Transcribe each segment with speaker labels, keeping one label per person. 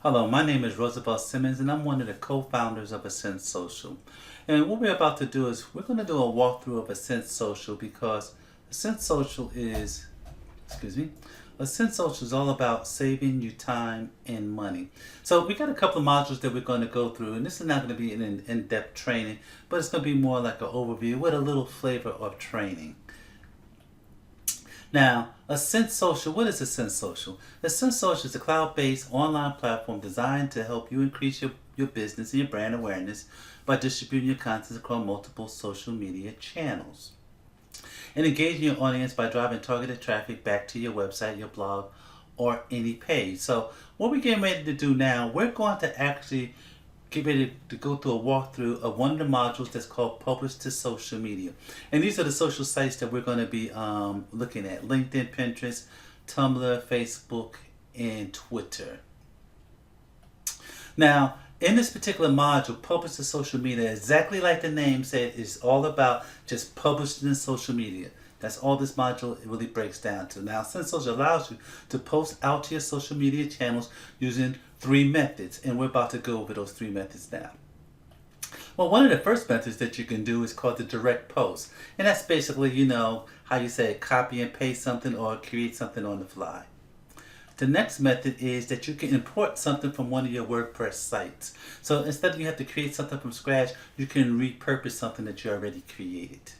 Speaker 1: Hello, my name is Roosevelt Simmons, and I'm one of the co-founders of AscendSocial. And what we're about to do is we're going to do a walkthrough of AscendSocial because AscendSocial is, excuse me, AscendSocial is all about saving you time and money. So we got a couple of modules that we're going to go through, and this is not going to be an in-depth training, but it's going to be more like an overview with a little flavor of training. Now, AscendSocial, what is AscendSocial? AscendSocial is a cloud-based online platform designed to help you increase your business and your brand awareness by distributing your content across multiple social media channels and engaging your audience by driving targeted traffic back to your website, your blog, or any page. So what we're getting ready to do now, we're going to actually get ready to go through a walkthrough of one of the modules that's called Publish to Social Media. And these are the social sites that we're going to be looking at: LinkedIn, Pinterest, Tumblr, Facebook, and Twitter. Now, in this particular module, Publish to Social Media, exactly like the name said, is all about just publishing in social media. That's all this module really breaks down to. Now, AscendSocial allows you to post out to your social media channels using 3 methods, and we're about to go over those 3 methods now. Well, one of the first methods that you can do is called the direct post, and that's basically, how you say copy and paste something or create something on the fly. The next method is that you can import something from one of your WordPress sites. So instead of you have to create something from scratch, you can repurpose something that you already created.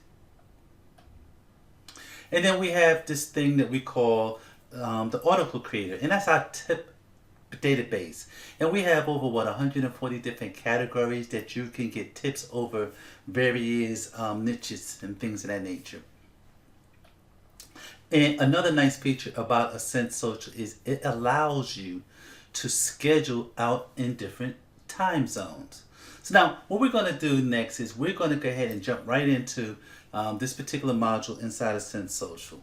Speaker 1: And then we have this thing that we call the article creator, and that's our tip database. And we have over 140 different categories that you can get tips over various niches and things of that nature. And another nice feature about AscendSocial is it allows you to schedule out in different time zones. So now what we're going to do next is we're going to go ahead and jump right into this particular module inside AscendSocial.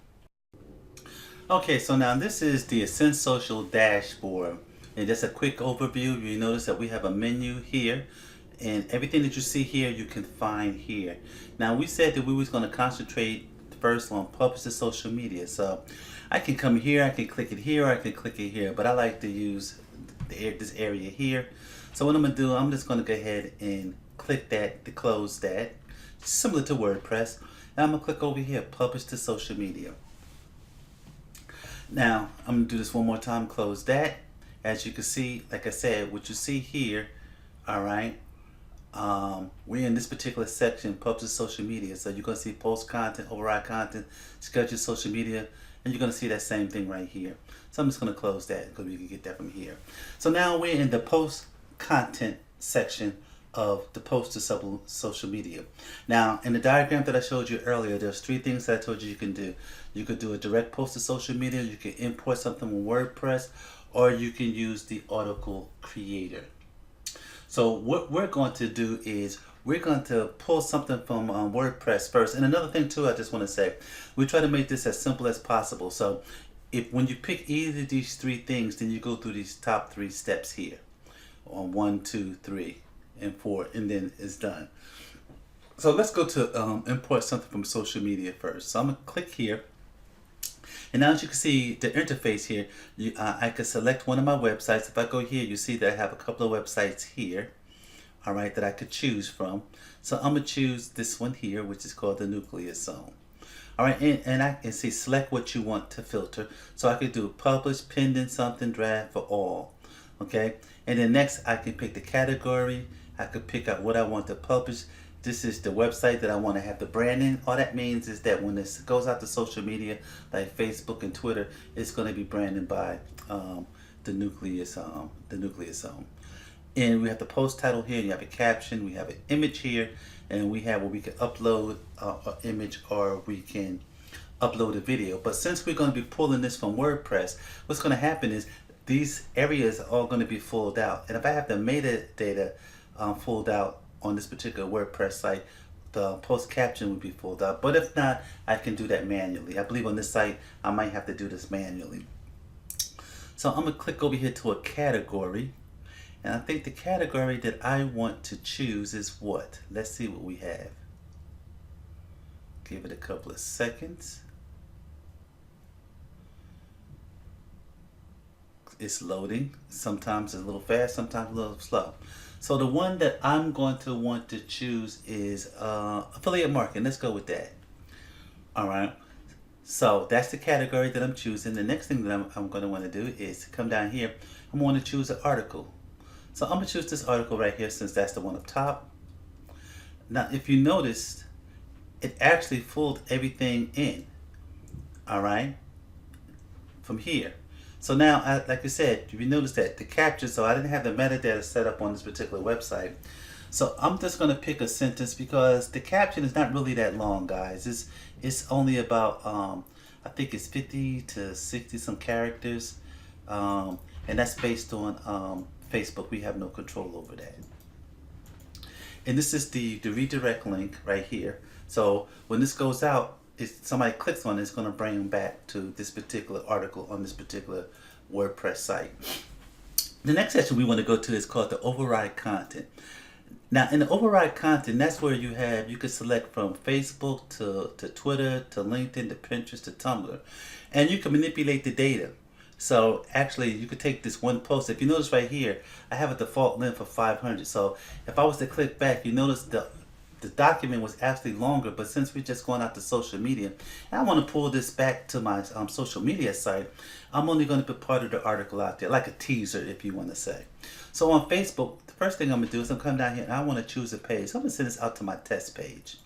Speaker 1: Okay, so now this is the AscendSocial dashboard, and just a quick overview. You notice that we have a menu here, and everything that you see here you can find here. Now we said that we was going to concentrate first on Publish to Social Media, so I can come here, I can click it here, or I can click it here, but I like to use this area here. So what I'm going to do, I'm just going to go ahead and click that to close that, similar to WordPress. And I'm going to click over here, Publish to Social Media. Now I'm going to do this one more time, close that. As you can see, like I said, what you see here, alright, we're in this particular section, Publish to Social Media. So you're going to see Post Content, Overwrite Content, Schedule Social Media, and you're going to see that same thing right here. So I'm just going to close that because we can get that from here. So now we're in the Post Content section of the Post to Social Media. Now, in the diagram that I showed you earlier, there's 3 things that I told you can do. You could do a direct post to social media, you can import something from WordPress, or you can use the article creator. So what we're going to do is we're going to pull something from WordPress first. And another thing too, I just want to say, we try to make this as simple as possible. So when you pick either of these 3 things, then you go through these top 3 steps here on 1, 2, 3, and 4, and then it's done. So let's go to import something from social media first. So I'm going to click here. And now as you can see the interface here, I can select one of my websites. If I go here, you see that I have a couple of websites here, all right, that I could choose from. So I'm going to choose this one here, which is called the Nucleus Zone. All right, and I can see select what you want to filter. So I could do publish, pending, something, draft, for all. Okay, and then next I can pick the category. I could pick out what I want to publish. This is the website that I want to have the branding. All that means is that when this goes out to social media like Facebook and Twitter, it's going to be branded by the Nucleus Zone. And we have the post title here. You have a caption. We have an image here, and we have where we can upload an image or we can upload a video. But since we're going to be pulling this from WordPress, what's going to happen is these areas are all going to be filled out. And if I have the metadata filled out on this particular WordPress site, the post caption would be filled out. But if not, I can do that manually. I believe on this site, I might have to do this manually. So I'm going to click over here to a category. And I think the category that I want to choose is what? Let's see what we have. Give it a couple of seconds. it's loading. Sometimes it's a little fast, sometimes a little slow. So the one that I'm going to want to choose is affiliate marketing. Let's go with that. All right. So that's the category that I'm choosing. The next thing that I'm going to want to do is come down here. I'm going to choose an article. So I'm going to choose this article right here since that's the one up top. Now, if you noticed, it actually pulled everything in. All right. From here. So now, like I said, if you notice that the caption, so I didn't have the metadata set up on this particular website. So I'm just going to pick a sentence because the caption is not really that long, guys. It's only about, I think it's 50 to 60 some characters. And that's based on Facebook. We have no control over that. And this is the redirect link right here. So when this goes out, if somebody clicks on it, it's going to bring them back to this particular article on this particular WordPress site. The next section we want to go to is called the Overwrite Content. Now, in the Overwrite Content, that's where you can select from Facebook to Twitter to LinkedIn to Pinterest to Tumblr. And you can manipulate the data. So actually, you could take this one post. If you notice right here, I have a default length of 500. So if I was to click back, you notice the document was actually longer, but since we're just going out to social media, and I want to pull this back to my social media site, I'm only going to put part of the article out there, like a teaser, if you want to say. So on Facebook, the first thing I'm going to do is I'm going to come down here and I want to choose a page. So I'm going to send this out to my test page.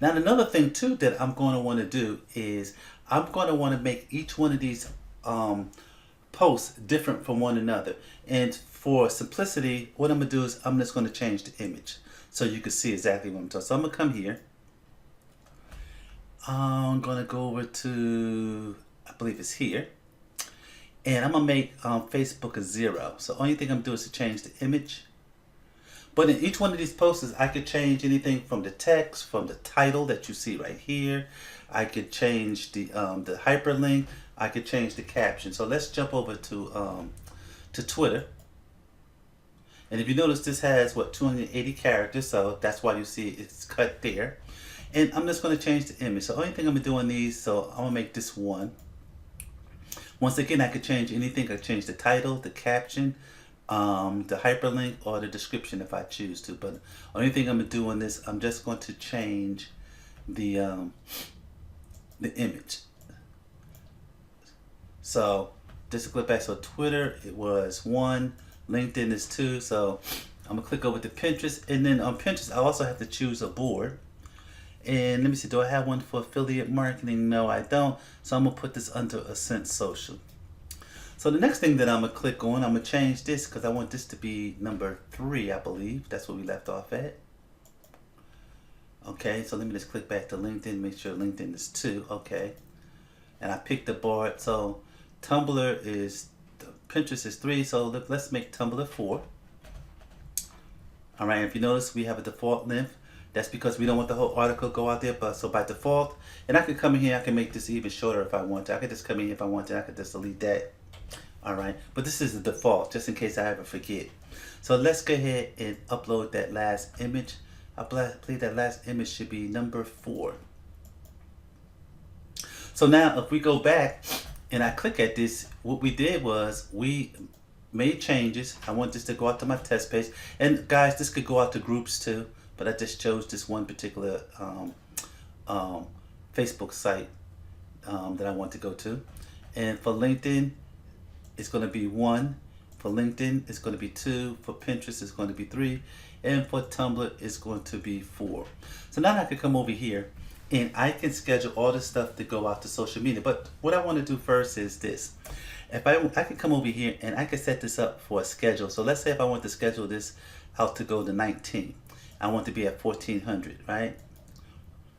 Speaker 1: Now, another thing too that I'm going to want to do is I'm going to want to make each one of these posts different from one another. And for simplicity, what I'm going to do is I'm just going to change the image so you can see exactly what I'm talking. So I'm going to come here. I'm going to go over to, I believe it's here. And I'm going to make Facebook a 0. So the only thing I'm doing is to change the image. But in each one of these posts, I could change anything from the text, from the title that you see right here. I could change the hyperlink. I could change the caption. So let's jump over to Twitter. And if you notice, this has, 280 characters. So that's why you see it's cut there. And I'm just going to change the image. So the only thing I'm going to do on these, so I'm going to make this 1. Once again, I could change anything. I could change the title, the caption, the hyperlink, or the description if I choose to. But the only thing I'm going to do on this, I'm just going to change the image. So just to click back, so Twitter, it was 1. LinkedIn is 2, so I'm gonna click over to Pinterest, and then on Pinterest I also have to choose a board. And let me see, do I have one for affiliate marketing? No, I don't. So I'm gonna put this under AscendSocial. So the next thing that I'm gonna click on, I'm gonna change this because I want this to be number 3, I believe. That's where we left off at. Okay, so let me just click back to LinkedIn, make sure LinkedIn is 2. Okay, and I picked the board. So Tumblr is, Pinterest is 3, so let's make Tumblr 4. All right, if you notice, we have a default length. That's because we don't want the whole article to go out there, but so by default, and I could come in here, I can make this even shorter if I want to. I could just come in here if I want to, I could just delete that. All right, but this is the default, just in case I ever forget. So let's go ahead and upload that last image. I believe that last image should be number 4. So now if we go back, and I click at this, what we did was we made changes. I want this to go out to my test page. And guys, this could go out to groups too, but I just chose this one particular Facebook site that I want to go to. And for LinkedIn, it's going to be 1. For LinkedIn, it's going to be 2. For Pinterest, it's going to be 3. And for Tumblr, it's going to be 4. So now I can come over here and I can schedule all this stuff to go out to social media. But what I want to do first is this. If I can come over here and I can set this up for a schedule. So let's say if I want to schedule this out to go to 19. I want to be at 1400, right?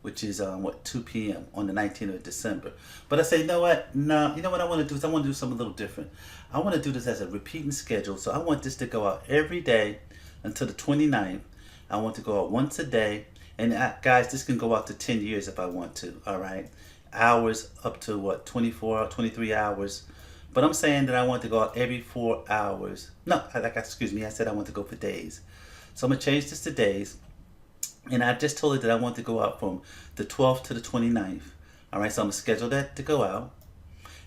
Speaker 1: Which is 2 p.m. on the 19th of December. But I say, you know what? No, you know what I want to do is I want to do something a little different. I want to do this as a repeating schedule. So I want this to go out every day until the 29th. I want to go out once a day. And guys, this can go out to 10 years if I want to, all right? Hours up to 24, 23 hours. But I'm saying that I want to go out every 4 hours. No, excuse me, I said I want to go for days. So I'm gonna change this to days. And I just told it that I want to go out from the 12th to the 29th. All right, so I'm gonna schedule that to go out.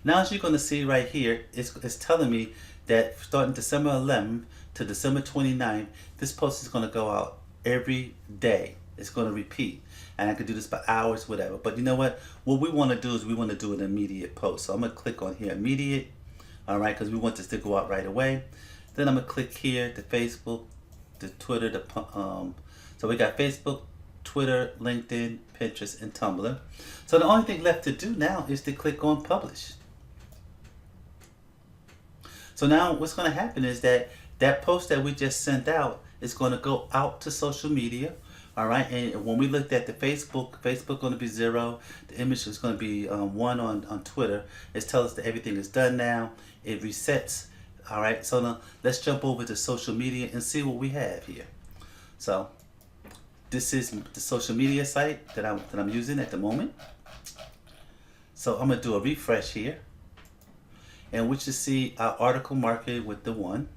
Speaker 1: Now as you're going to see right here, it's telling me that starting December 11th to December 29th, this post is going to go out every day. It's going to repeat. And I can do this by hours, whatever. But you know what? What we want to do is we want to do an immediate post. So I'm going to click on here, immediate. All right, because we want this to go out right away. Then I'm going to click here to Facebook, to Twitter, so we got Facebook, Twitter, LinkedIn, Pinterest, and Tumblr. So the only thing left to do now is to click on publish. So now what's going to happen is that post that we just sent out is going to go out to social media. All right, and when we looked at the Facebook going to be 0. The image is going to be 1 on Twitter. It's telling us that everything is done now. It resets. All right, so now let's jump over to social media and see what we have here. So this is the social media site that I'm using at the moment. So I'm gonna do a refresh here, and we should see our article marked with the 1.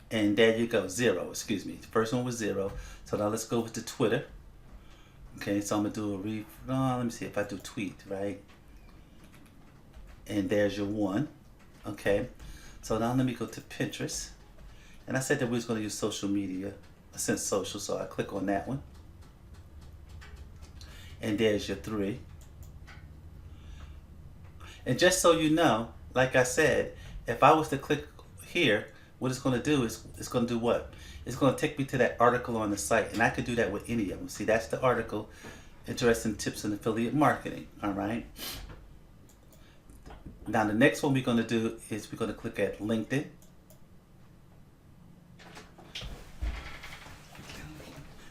Speaker 1: And there you go, 0, excuse me. The first one was 0. So now let's go with the Twitter. Okay, so I'm gonna do a let me see if I do tweet, right? And there's your 1. Okay, so now let me go to Pinterest. And I said that we was gonna use social media, AscendSocial, so I click on that one. And there's your 3. And just so you know, like I said, if I was to click here, what it's going to do is, it's going to do what? It's going to take me to that article on the site, and I could do that with any of them. See, that's the article, Interesting Tips in Affiliate Marketing, all right? Now, the next one we're going to do is we're going to click at LinkedIn.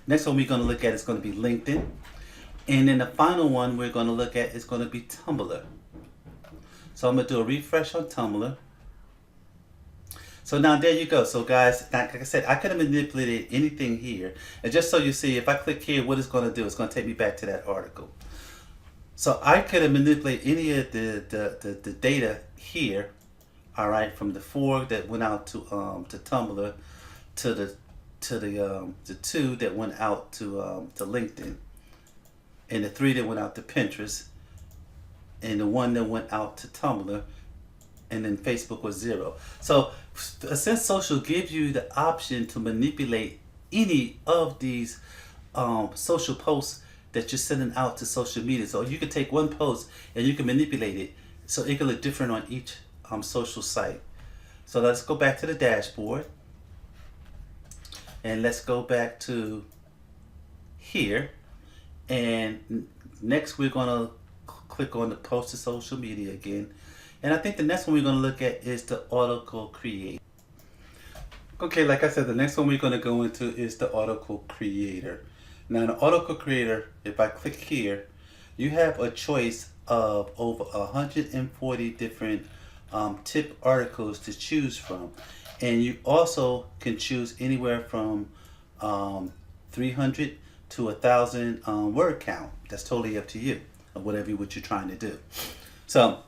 Speaker 1: Next one we're going to look at is going to be LinkedIn. And then the final one we're going to look at is going to be Tumblr. So I'm going to do a refresh on Tumblr. So now there you go. So guys, like I said, I could have manipulated anything here. And just so you see, if I click here, what it's going to do, it's going to take me back to that article. So I could have manipulated any of the data here, all right, from the 4 that went out to Tumblr to the 2 that went out to LinkedIn, and the 3 that went out to Pinterest, and the 1 that went out to Tumblr, and then Facebook was 0. So AscendSocial gives you the option to manipulate any of these social posts that you're sending out to social media. So you can take one post and you can manipulate it so it can look different on each social site. So let's go back to the dashboard, and let's go back to here, and next we're going to click on the post to social media again. And I think the next one we're going to look at is the article creator. Okay, like I said, the next one we're going to go into is the article creator. Now, the article creator, if I click here, you have a choice of over 140 different tip articles to choose from. And you also can choose anywhere from 300 to 1,000 word count. That's totally up to you, or whatever what you're trying to do. So,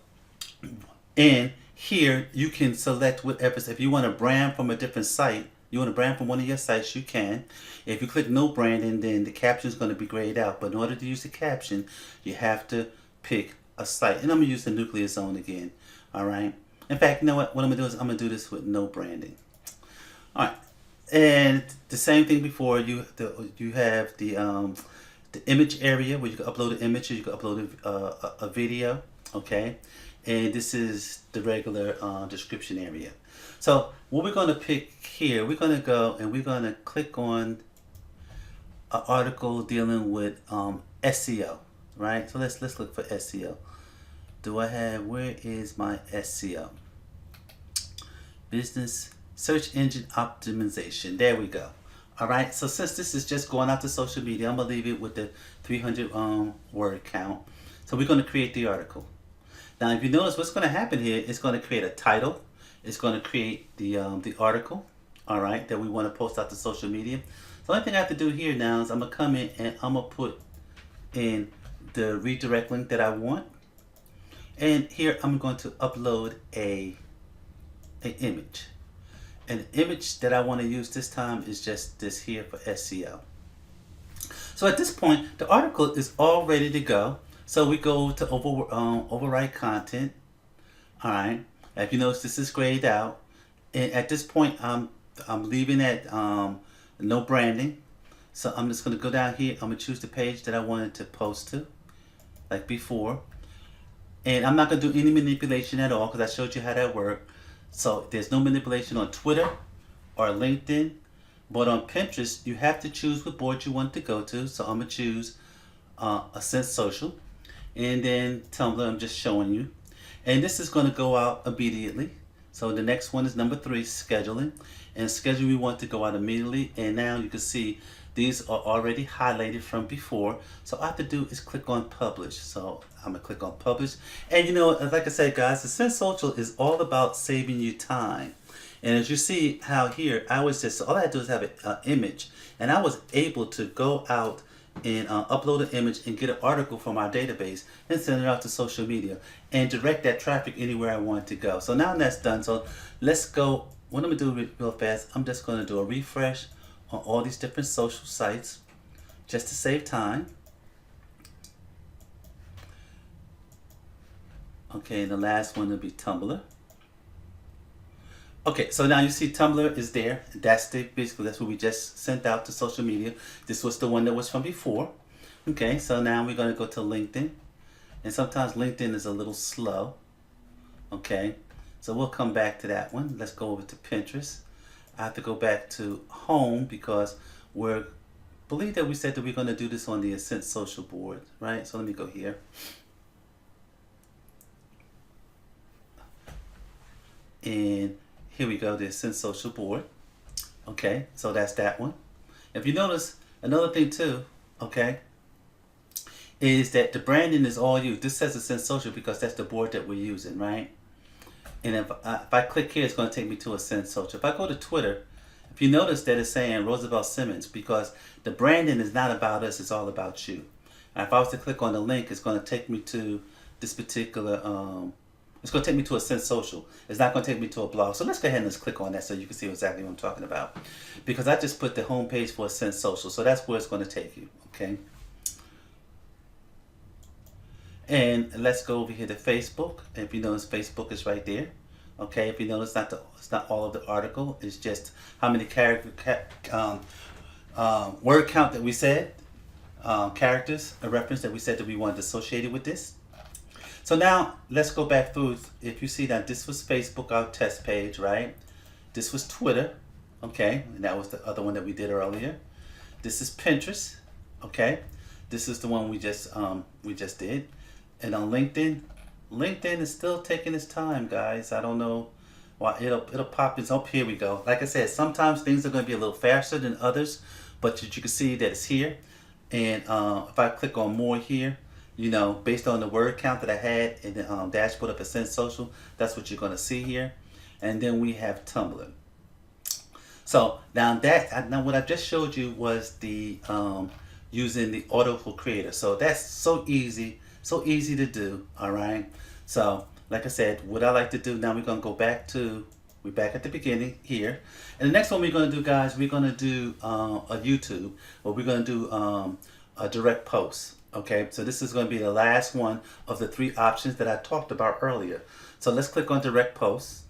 Speaker 1: and here you can select whatever. If you want to brand from a different site, you want to brand from one of your sites, you can. If you click no branding, then the caption is going to be grayed out. But in order to use the caption, you have to pick a site. And I'm going to use the nuclear zone again. All right. In fact, you know what? What I'm going to do is I'm going to do this with no branding. All right. And the same thing before, you have the image area where you can upload an image, or you can upload a video. Okay. And this is the regular description area. So what we're going to pick here, we're going to go and we're going to click on an article dealing with SEO, right? So let's look for SEO. Where is my SEO? Business Search Engine Optimization. There we go. All right. So since this is just going out to social media, I'm going to leave it with the 300 word count. So we're going to create the article. Now, if you notice, what's going to happen here, it's going to create a title. It's going to create the article, all right, that we want to post out to social media. The only thing I have to do here now is I'm going to come in and I'm going to put in the redirect link that I want. And here I'm going to upload an image. And the image that I want to use this time is just this here for SEO. So at this point, the article is all ready to go. So we go to overwrite content. All right. If you notice, this is grayed out. And at this point, I'm leaving at no branding. So I'm just going to go down here. I'm going to choose the page that I wanted to post to, like before. And I'm not going to do any manipulation at all because I showed you how that worked. So there's no manipulation on Twitter or LinkedIn. But on Pinterest, you have to choose what board you want to go to. So I'm going to choose AscendSocial. And then Tumblr, I'm just showing you. And this is going to go out immediately. So the next one is number 3, scheduling. And scheduling, we want to go out immediately. And now you can see these are already highlighted from before. So all I have to do is click on publish. So I'm going to click on publish. And you know, like I said, guys, AscendSocial is all about saving you time. And as you see how here, I was just, all I had to do is have an image. And I was able to go out and upload an image and get an article from our database and send it out to social media and direct that traffic anywhere I want to go. So now that's done. So let's go. What I'm going to do real fast, I'm just going to do a refresh on all these different social sites just to save time. Okay, and the last one will be Tumblr. Okay, so now you see Tumblr is there. Basically that's what we just sent out to social media. This was the one that was from before. Okay, so now we're going to go to LinkedIn. And sometimes LinkedIn is a little slow. Okay, so we'll come back to that one. Let's go over to Pinterest. I have to go back to home because believe that we said that we're going to do this on the AscendSocial board, right? So let me go here. And here we go, the AscendSocial board. Okay, so that's that one. If you notice, another thing too, okay, is that the branding is all you. This says AscendSocial because that's the board that we're using, right? And if I click here, it's going to take me to AscendSocial. If I go to Twitter, if you notice that it's saying Roosevelt Simmons, because the branding is not about us, it's all about you. And if I was to click on the link, it's going to take me to this particular, it's going to take me to AscendSocial. It's not going to take me to a blog. So let's go ahead and let's click on that so you can see exactly what I'm talking about. Because I just put the home page for AscendSocial. So that's where it's going to take you, okay? And let's go over here to Facebook. If you notice, Facebook is right there. Okay, if you notice, it's not all of the article. It's just how many word count that we said, characters, a reference that we said that we wanted associated with this. So now let's go back through. If you see that this was Facebook, our test page, right? This was Twitter, okay, and that was the other one that we did earlier. This is Pinterest, okay. This is the one we just did. And on LinkedIn is still taking its time, guys. I don't know why. It'll pop. It's up. Here we go. Like I said, sometimes things are going to be a little faster than others, but you can see that it's here. And if I click on more here, you know, based on the word count that I had in the dashboard of AscendSocial, that's what you're going to see here. And then we have Tumblr. So now what I just showed you was the using the Autofill Creator. So that's so easy to do. All right. So like I said, what I like to do now, we're going to go back to, we're back at the beginning here. And the next one we're going to do, guys, we're going to do a YouTube, or we're going to do a direct post. Okay, so this is going to be the last one of the 3 options that I talked about earlier. So let's click on direct post.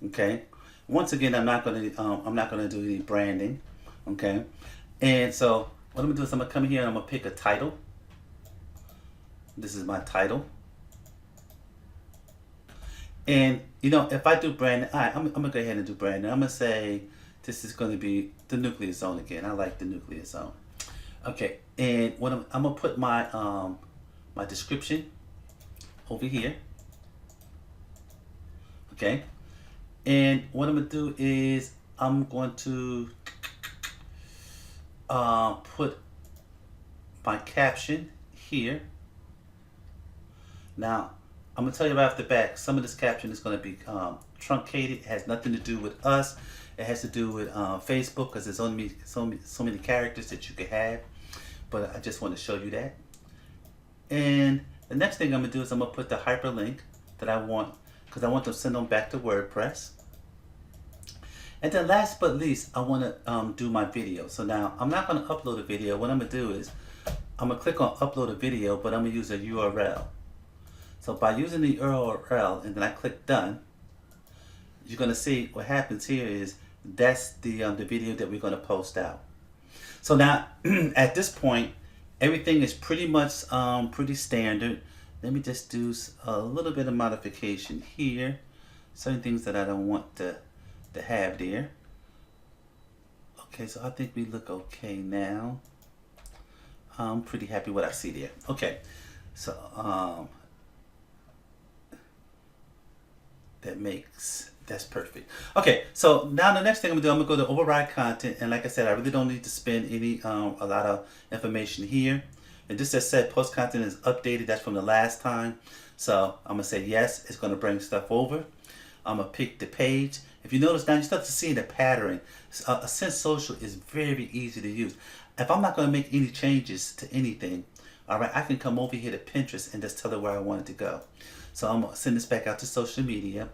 Speaker 1: Okay, once again, I'm not going to do any branding. Okay, and so what I'm going to do is I'm going to come here and I'm going to pick a title. This is my title. And you know, if I do branding, I'm going to go ahead and do branding. I'm going to say this is going to be the nuclear zone again. I like the nuclear zone. Okay, and what I'm gonna put my my description over here. Okay, and what I'm gonna do is I'm going to put my caption here. Now I'm gonna tell you right off the back, some of this caption is gonna be truncated. It has nothing to do with us. It has to do with Facebook, because there's only so many characters that you can have. But I just want to show you that. And the next thing I'm going to do is I'm going to put the hyperlink that I want, because I want to send them back to WordPress. And then last but least, I want to do my video. So now I'm not going to upload a video. What I'm going to do is I'm going to click on upload a video, but I'm going to use a URL. So by using the URL and then I click done, you're going to see what happens here is that's the video that we're going to post out. So now at this point, everything is pretty much pretty standard. Let me just do a little bit of modification here. Certain things that I don't want to have there. Okay, so I think we look okay now. I'm pretty happy with what I see there. Okay, so that's perfect. Okay, so now the next thing I'm gonna do, I'm gonna go to Override Content, and like I said, I really don't need to spend any a lot of information here. And this just said post content is updated. That's from the last time. So I'm gonna say yes. It's gonna bring stuff over. I'm gonna pick the page. If you notice now, you start to see the pattern. AscendSocial is very easy to use. If I'm not gonna make any changes to anything, all right, I can come over here to Pinterest and just tell it where I want it to go. So I'm gonna send this back out to social media,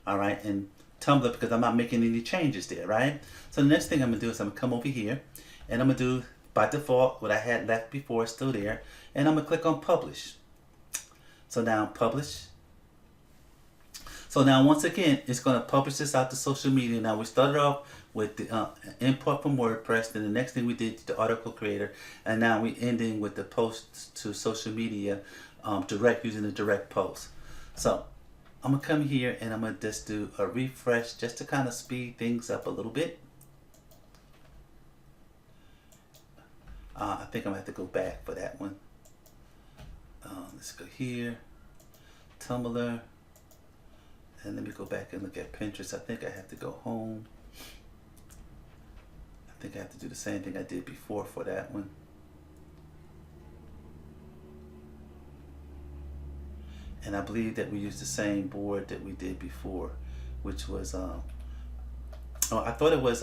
Speaker 1: all right, and Tumblr because I'm not making any changes there, right? So the next thing I'm gonna do is I'm gonna come over here and I'm gonna do by default what I had left before is still there, and I'm gonna click on publish. So now publish. So now once again, it's gonna publish this out to social media. Now we started off with the import from WordPress, then the next thing we did the article creator, and now we ending with the post to social media direct using the direct post. So I'm gonna come here and I'm gonna just do a refresh just to kind of speed things up a little bit. I think I'm gonna have to go back for that one. Let's go here, Tumblr, and let me go back and look at Pinterest. I think I have to go home. I think I have to do the same thing I did before for that one. And I believe that we used the same board that we did before, which was oh, I thought it was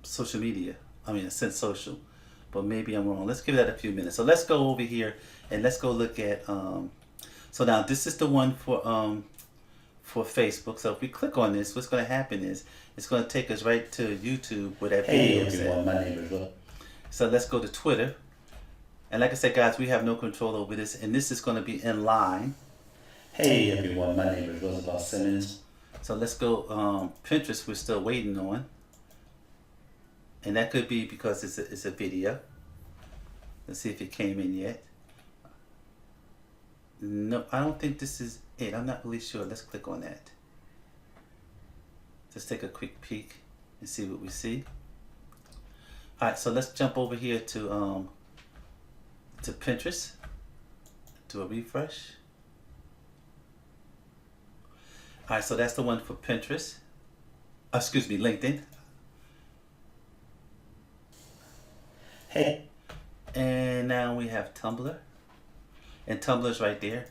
Speaker 1: social media. I mean, AscendSocial, but maybe I'm wrong. Let's give that a few minutes. So let's go over here and let's go look at. So now this is the one for Facebook. So if we click on this, what's going to happen is it's going to take us right to YouTube where that video is at.
Speaker 2: My name is Will.
Speaker 1: So let's go to Twitter. And like I said, guys, we have no control over this, and this is going to be in line.
Speaker 2: Hey everyone, my name is Roosevelt Simmons.
Speaker 1: So let's go Pinterest. We're still waiting on, and that could be because it's a video. Let's see if it came in yet. No, I don't think this is it. I'm not really sure. Let's click on that. Just take a quick peek and see what we see. All right, so let's jump over here to Pinterest. Do a refresh. All right, so that's the one for Pinterest. Excuse me, LinkedIn.
Speaker 2: Hey.
Speaker 1: And now we have Tumblr. And Tumblr's right there.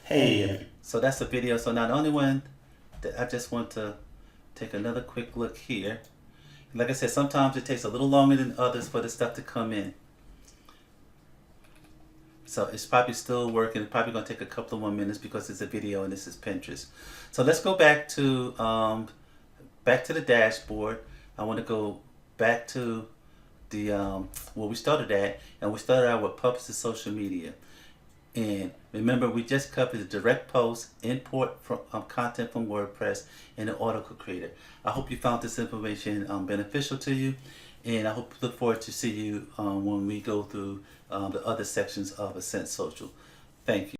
Speaker 2: Hey.
Speaker 1: So that's the video. So now the only one that I just want to take another quick look here. Like I said, sometimes it takes a little longer than others for the stuff to come in. So it's probably still working. It's probably going to take a couple of more minutes because it's a video and this is Pinterest. So let's go back to the dashboard. I want to go back to the where we started at, and we started out with publish to social media. And remember, we just covered the direct post, import from content from WordPress, and the article creator. I hope you found this information beneficial to you, and I look forward to see you when we go through the other sections of AscendSocial. Thank you.